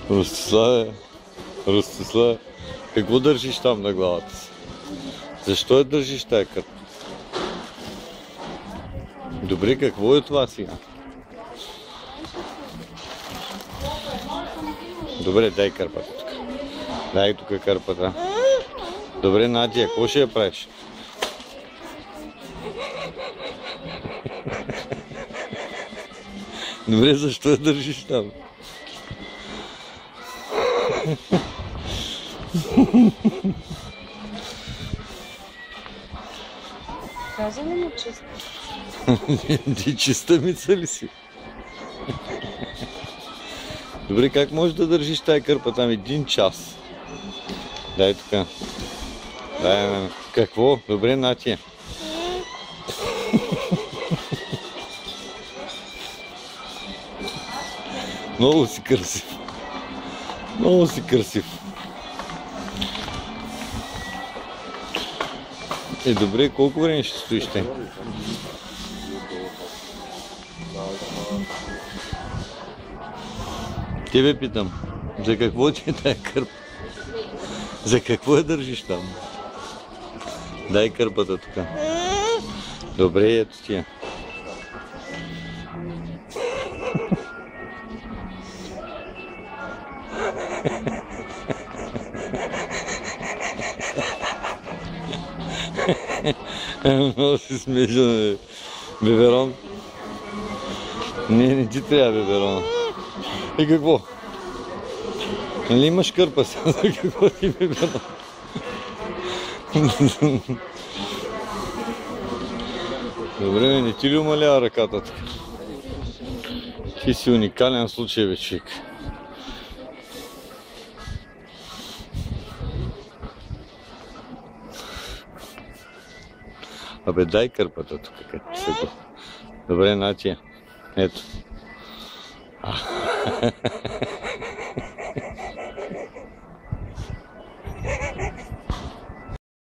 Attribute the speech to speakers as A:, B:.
A: Ростиславе, Ростиславе, какво държиш там на главата си? Защо я държиш тая кърпа? Добре, какво е това сега? Добре, дай кърпата тук. Дай тук кърпата. Добре, Надя, какво ще я правиш? Добре, защо я държиш там?
B: Каза ли му чиста?
A: Ти чиста мица ли си? Добре, как можеш да държиш тая кърпа там 1 час? Дай тук. Дай, какво? Добре, Натия. Много си красив. Много си красив. Добре, колко време ще стоиш те? Тебе питам, за какво ти е тая кърпа? За какво я държиш там? Дай кърпата тук. Добре, ето тия. Много си смешен, беберон. Не ти трябва беберона. И какво? Нали имаш кърпа сега? За какво ти беберон? Добре, не ти ли умалява ръката така? Ти си уникален случай, бе, човек. Абе, дай кърпата тук, като се го. Добре, Натия. Ето.